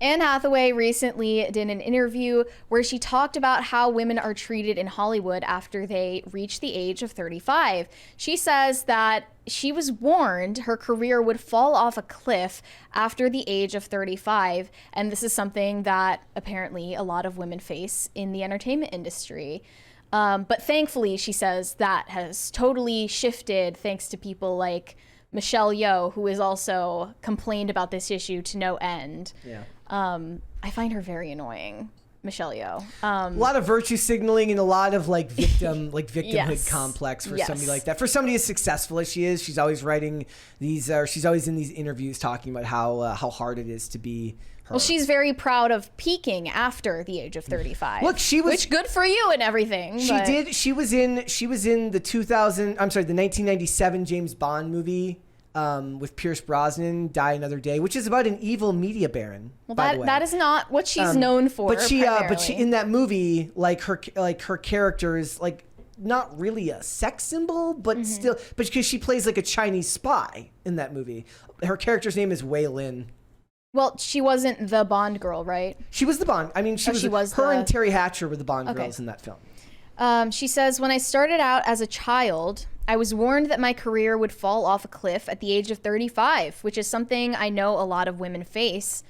Anne Hathaway recently did an interview where she talked about how women are treated in Hollywood after they reach the age of 35. She says that she was warned her career would fall off a cliff after the age of 35, and this is something that apparently a lot of women face in the entertainment industry. But thankfully, she says that has totally shifted thanks to people like Michelle Yeoh, who has also complained about this issue to no end. Yeah. I find her very annoying, Michelle Yeoh. A lot of virtue signaling and a lot of victimhood Yes. complex for Yes. somebody like that. For somebody as successful as she is, she's always writing these, she's always in these interviews talking about how hard it is to be her. Well, she's very proud of peaking after the age of 35. Look, she was, which good for you and everything. She did. She was in the 1997 James Bond movie. With Pierce Brosnan, Die Another Day, which is about an evil media baron. Well, by the way. that is not what she's known for. But she in that movie, her character is not really a sex symbol, but still, but because she plays like a Chinese spy in that movie. Her character's name is Wei Lin. Well, she wasn't the Bond girl, right? She was the Bond. I mean, she was her and Terry Hatcher were the Bond girls in that film. She says, when I started out as a child, I was warned that my career would fall off a cliff at the age of 35, which is something I know a lot of women face.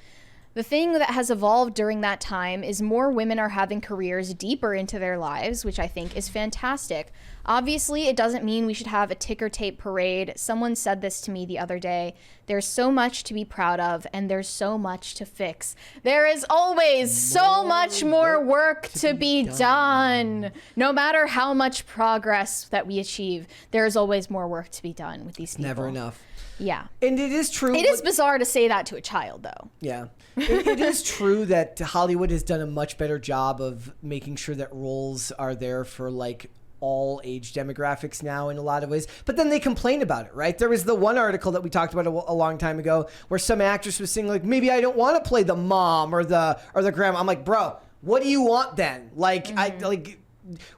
The thing that has evolved during that time is more women are having careers deeper into their lives, which I think is fantastic. Obviously, it doesn't mean we should have a ticker tape parade. Someone said this to me the other day. There's so much to be proud of, and there's so much to fix. There is always so much more work to be done. No matter how much progress that we achieve, there is always more work to be done with these people. Never enough. Yeah. And it is true. It is bizarre to say that to a child, though. Yeah. It is true that Hollywood has done a much better job of making sure that roles are there for all age demographics now in a lot of ways, but then they complain about it, right? There was the one article that we talked about a long time ago where some actress was saying maybe I don't want to play the mom or the grandma. I'm like, bro, what do you want then?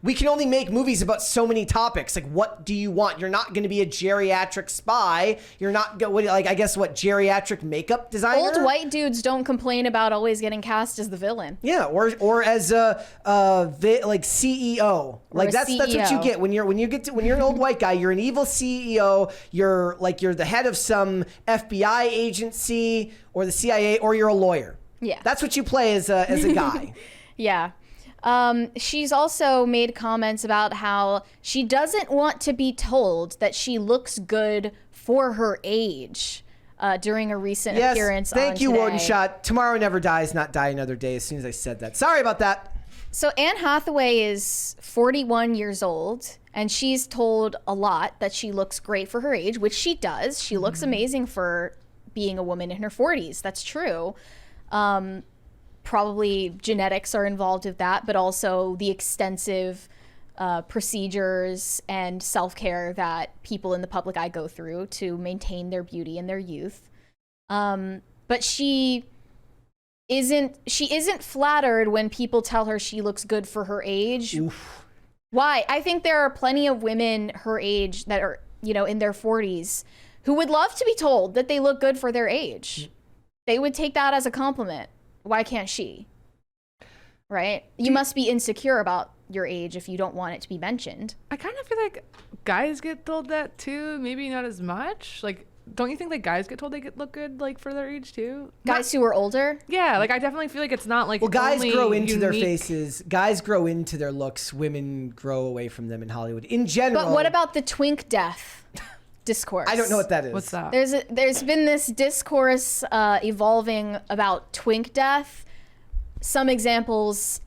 We can only make movies about so many topics. What do you want? You're not going to be a geriatric spy. You're not geriatric makeup designer. Old white dudes don't complain about always getting cast as the villain. Yeah, or as a CEO. That's what you get when you're an old white guy. You're an evil CEO. You're the head of some FBI agency or the CIA, or you're a lawyer. Yeah, that's what you play as a guy. Yeah. She's also made comments about how she doesn't want to be told that she looks good for her age during a recent appearance on Thank you, Today. Warden Shot. Tomorrow Never Dies, not Die Another Day, as soon as I said that. Sorry about that. So Anne Hathaway is 41 years old, and she's told a lot that she looks great for her age, which she does. She looks amazing for being a woman in her 40s. That's true. Probably genetics are involved with that, but also the extensive procedures and self-care that people in the public eye go through to maintain their beauty and their youth. But she isn't flattered when people tell her she looks good for her age. Oof. Why? I think there are plenty of women her age that are, in their 40s who would love to be told that they look good for their age. They would take that as a compliment. Why can't she? Right? You must be insecure about your age if you don't want it to be mentioned. I kind of feel like guys get told that too. Maybe not as much. Don't you think guys get told they look good for their age too? Guys who are older? Yeah, I definitely feel like it's not well, guys grow into unique. their faces. Guys grow into their looks. Women grow away from them in Hollywood in general. But what about the twink death discourse? I don't know what that is. What's that? There's been this discourse evolving about twink death. Some examples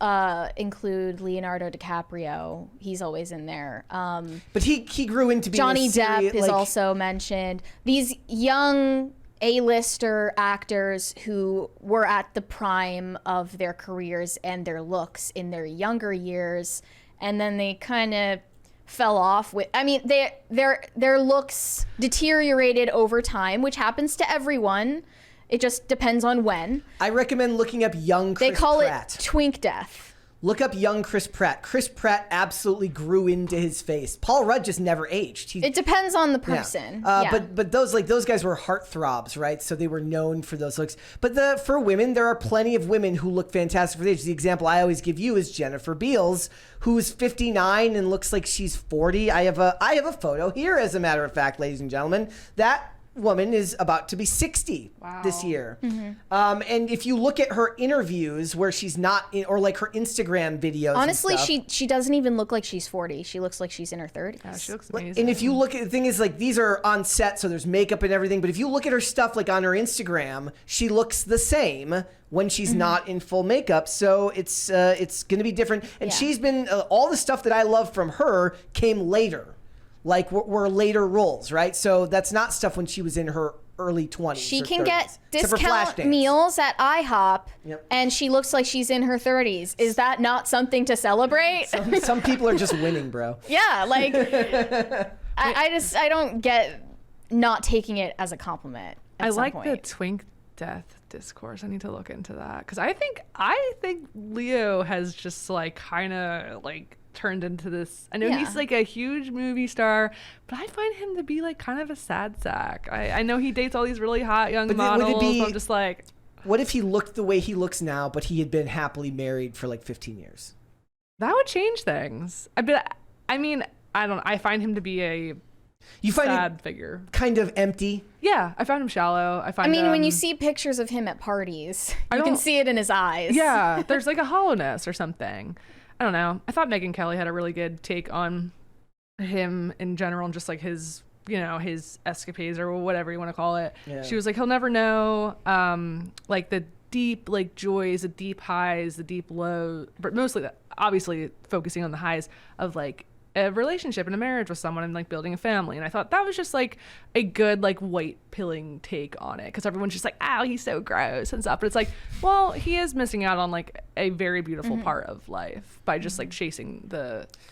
include Leonardo DiCaprio. He's always in there. But he grew into being Johnny Depp is also mentioned. These young A-lister actors who were at the prime of their careers and their looks in their younger years, and then they kind of fell off with. I mean, their looks deteriorated over time, which happens to everyone. It just depends on when. I recommend looking up young Chris They call Pratt. it twink death. Look up young Chris Pratt. Chris Pratt absolutely grew into his face. Paul Rudd just never aged. It depends on the person. But those guys were heartthrobs, right? So they were known for those looks. But for women, there are plenty of women who look fantastic for their age. The example I always give you is Jennifer Beals, who's 59 and looks like she's 40. I have a photo here, as a matter of fact, ladies and gentlemen. That woman is about to be 60 this year. And if you look at her interviews where she's not in, or like her Instagram videos, honestly, and stuff, she doesn't even look like she's 40. She looks like she's in her 30s. Yeah, she looks amazing. and if you look at the thing is like these are on set, so there's makeup and everything, but if you look at her stuff like on her Instagram, she looks the same when she's not in full makeup. So it's going to be different. And she's been all the stuff that I love from her came later. Like were later roles, right? So that's not stuff when she was in her early 20s. She or can 30s, get except for discount Flashdance. meals at IHOP, Yep. and she looks like she's in her 30s. Is that not something to celebrate? Some people are just winning, bro. Yeah, like I don't get not taking it as a compliment. I some like point. the twink death discourse. I need to look into that because I think Leo has just like kind of like turned into this. I know he's like a huge movie star, but I find him to be like kind of a sad sack. I know he dates all these really hot young models. But I'm just like, what if he looked the way he looks now, but he had been happily married for like 15 years? That would change things. I find him to be a sad figure. Kind of empty. Yeah, I found him shallow. When you see pictures of him at parties, you can see it in his eyes. Yeah, there's like a hollowness or something. I don't know. I thought Megyn Kelly had a really good take on him in general and just like his, his escapades or whatever you want to call it. Yeah. She was like, he'll never know, like the deep like joys, the deep highs, the deep lows, but mostly obviously focusing on the highs of like a relationship and a marriage with someone and like building a family. And I thought that was just like a good like white pilling take on it because everyone's just like, ow, he's so gross and stuff, but it's like, well, he is missing out on like a very beautiful part of life by just like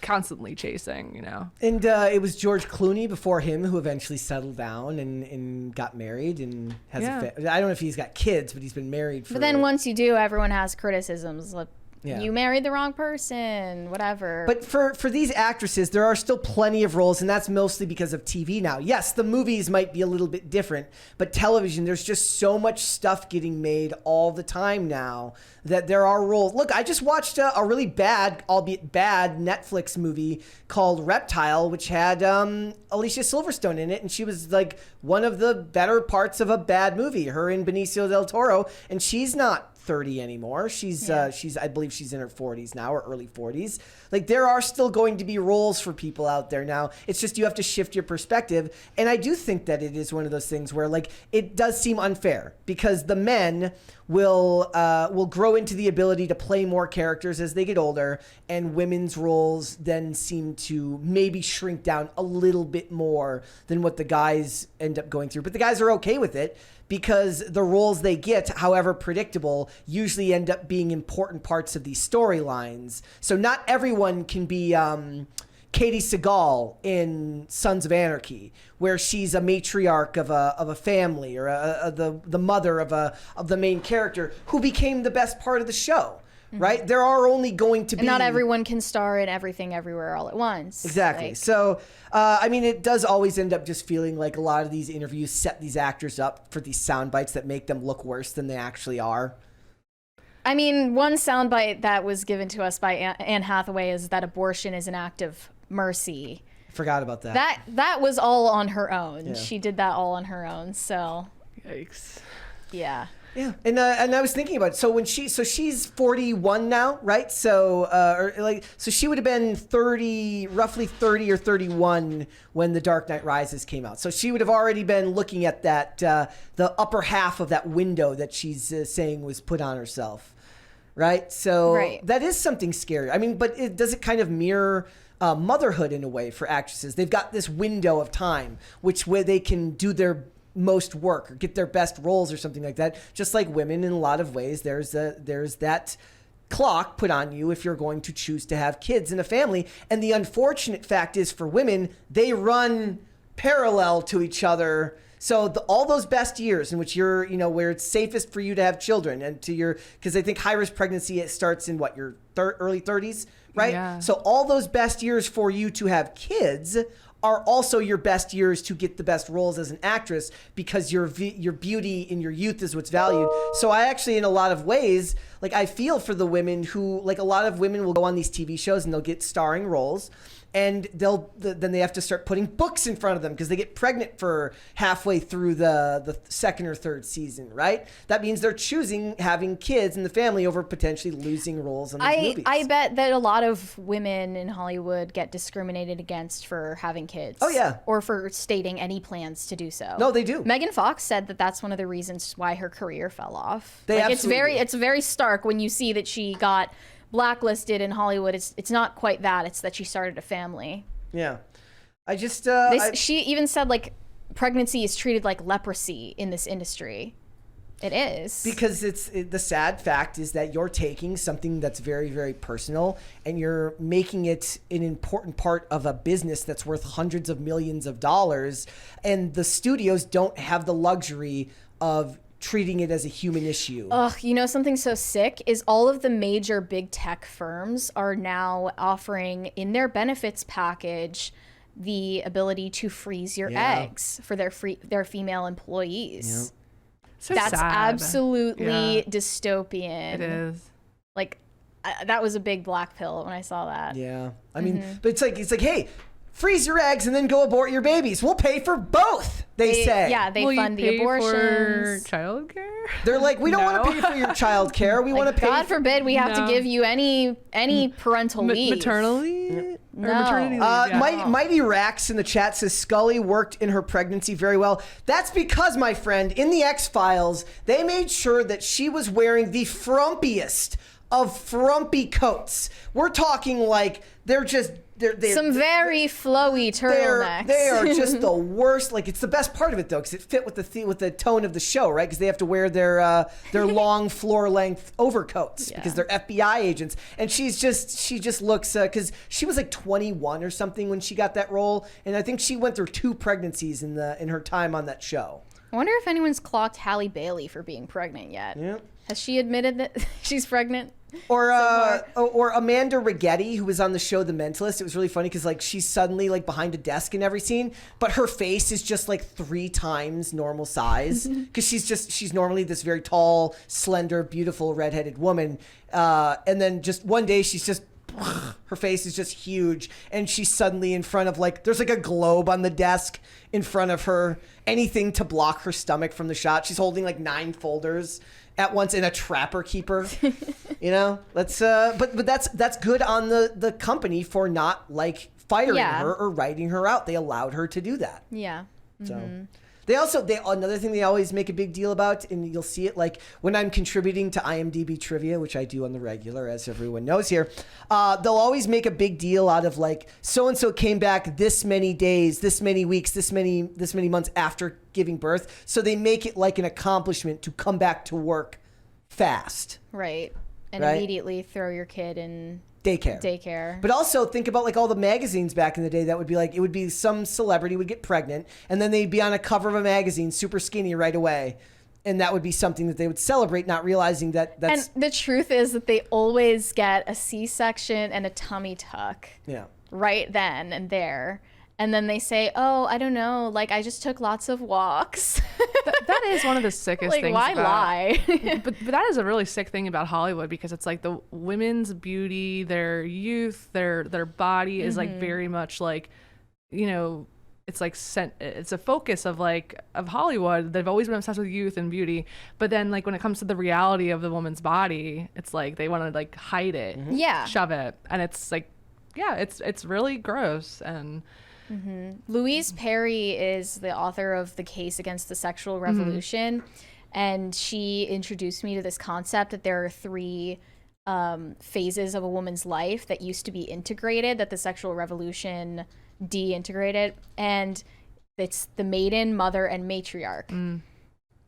constantly chasing. And it was George Clooney before him who eventually settled down and got married and has I don't know if he's got kids, but he's been married for. But then once you do, everyone has criticisms like, yeah. You married the wrong person, whatever. But for these actresses, there are still plenty of roles, and that's mostly because of TV now. Yes, the movies might be a little bit different, but television, there's just so much stuff getting made all the time now that there are roles. Look, I just watched a really bad, albeit bad, Netflix movie called Reptile, which had Alicia Silverstone in it, and she was like one of the better parts of a bad movie, her and Benicio del Toro, and she's not 30 anymore. She's I believe she's in her 40s now or early 40s. Like there are still going to be roles for people out there now. It's just you have to shift your perspective. And I do think that it is one of those things where like it does seem unfair because the men will grow into the ability to play more characters as they get older, and women's roles then seem to maybe shrink down a little bit more than what the guys end up going through. But the guys are okay with it because the roles they get, however predictable, usually end up being important parts of these storylines. So not everyone can be Katie Sagal in Sons of Anarchy, where she's a matriarch of a family or the mother of the main character who became the best part of the show. Right? There are only going to be... And not everyone can star in everything everywhere all at once. Exactly. So, it does always end up just feeling like a lot of these interviews set these actors up for these sound bites that make them look worse than they actually are. One soundbite that was given to us by Anne Hathaway is that abortion is an act of mercy. Forgot about that. That was all on her own. Yeah. She did that all on her own. So... Yikes. Yeah. Yeah, and I was thinking about it. So she's 41 now, right? So so she would have been roughly 30 or 31 when The Dark Knight Rises came out. So she would have already been looking at that the upper half of that window that she's saying was put on herself, right? So that is something scary. But does it kind of mirror motherhood in a way for actresses? They've got this window of time where they can do their most work or get their best roles or something like that. Just like women, in a lot of ways, there's that clock put on you if you're going to choose to have kids in a family. And the unfortunate fact is for women, they run parallel to each other So all those best years in which you're, where it's safest for you to have children and because I think high risk pregnancy, it starts in your early 30s, right? Yeah. So all those best years for you to have kids are also your best years to get the best roles as an actress, because your beauty in your youth is what's valued. So I actually, in a lot of ways, I feel for the women who, a lot of women will go on these TV shows and they'll get starring roles, and then they have to start putting books in front of them because they get pregnant for halfway through the second or third season, right? That means they're choosing having kids in the family over potentially losing roles in these movies. I bet that a lot of women in Hollywood get discriminated against for having kids. Oh, yeah. Or for stating any plans to do so. No, they do. Megan Fox said that that's one of the reasons why her career fell off. They absolutely do. It's very stark when you see that she got blacklisted in Hollywood. It's not quite that. It's that she started a family. Yeah. I just... she even said, pregnancy is treated like leprosy in this industry. It is. Because the sad fact is that you're taking something that's very, very personal and you're making it an important part of a business that's worth hundreds of millions of dollars, and the studios don't have the luxury of treating it as a human issue. Ugh, something so sick is all of the major big tech firms are now offering in their benefits package the ability to freeze your eggs for their female employees. Yeah. So that's sad. Absolutely dystopian. It is. That was a big black pill when I saw that. Yeah. I mean, but it's like, hey, freeze your eggs and then go abort your babies. We'll pay for both, they say. Yeah, they Will fund you the pay abortions. For childcare? They're like, we don't want to pay for your child care. We want to pay. God forbid we have to give you any parental leave. Maternal leave? No. Or maternity leave, yeah. Mighty Rax in the chat says Scully worked in her pregnancy very well. That's because, my friend, in the X-Files, they made sure that she was wearing the frumpiest of frumpy coats. We're talking they're some very flowy turtlenecks. They are just the worst. It's the best part of it though, because it fit with the tone of the show, right? Because they have to wear their long floor length overcoats because they're FBI agents. And she just looks because she was 21 or something when she got that role, and I think she went through 2 pregnancies in her time on that show. I wonder if anyone's clocked Halle Bailey for being pregnant yet. Yeah. Has she admitted that she's pregnant? Or Amanda Rigetti, who was on the show The Mentalist. It was really funny because she's suddenly behind a desk in every scene, but her face is just 3 times normal size because she's normally this very tall, slender, beautiful redheaded woman, and then just one day she's just her face is just huge, and she's suddenly in front of there's a globe on the desk in front of her, anything to block her stomach from the shot. She's holding 9 folders at once in a trapper keeper. Let's but that's good on the company for not firing her or writing her out. They allowed her to do that. Yeah. So they another thing they always make a big deal about, and you'll see it when I'm contributing to IMDb trivia, which I do on the regular, as everyone knows here. They'll always make a big deal out of so and so came back this many days, this many weeks, this many months after giving birth. So they make it an accomplishment to come back to work fast. Right. And immediately throw your kid in daycare. But also think about all the magazines back in the day that would be it would be some celebrity would get pregnant and then they'd be on a cover of a magazine super skinny right away, and that would be something that they would celebrate, not realizing that's... And the truth is that they always get a C-section and a tummy tuck right then and there. And then they say, oh, I don't know, I just took lots of walks. That is one of the sickest things. Why lie? but that is a really sick thing about Hollywood, because it's the women's beauty, their youth, their body is very much it's it's a focus of Hollywood. They've always been obsessed with youth and beauty, but then when it comes to the reality of the woman's body, it's they want to hide it, shove it, and it's it's really gross. And Louise Perry is the author of The Case Against the Sexual Revolution, and she introduced me to this concept that there are 3 phases of a woman's life that used to be integrated, that the sexual revolution deintegrated, and it's the maiden, mother, and matriarch.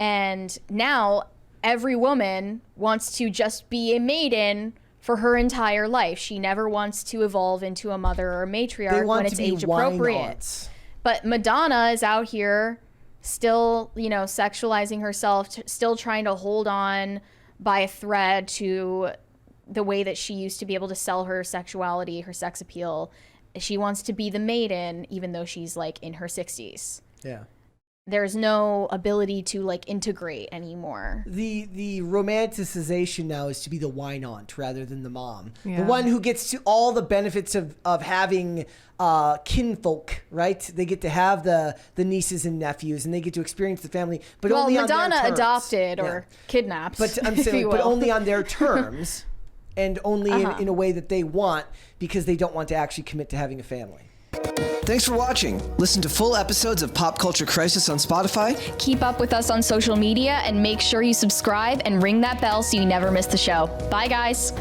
And now every woman wants to just be a maiden for her entire life. She never wants to evolve into a mother or a matriarch when it's age appropriate. But Madonna is out here still, sexualizing herself, still trying to hold on by a thread to the way that she used to be able to sell her sexuality, her sex appeal. She wants to be the maiden, even though she's like in her 60s. Yeah. There's no ability to like integrate anymore. The romanticization now is to be the wine aunt rather than the mom. Yeah. The one who gets to all the benefits of having kinfolk, right? They get to have the nieces and nephews, and they get to experience the family, but only on their Madonna terms. adopted or kidnapped. But I'm saying, but only on their terms, and only in a way that they want, because they don't want to actually commit to having a family. Thanks for watching. Listen to full episodes of Pop Culture Crisis on Spotify. Keep up with us on social media and make sure you subscribe and ring that bell so you never miss the show. Bye, guys.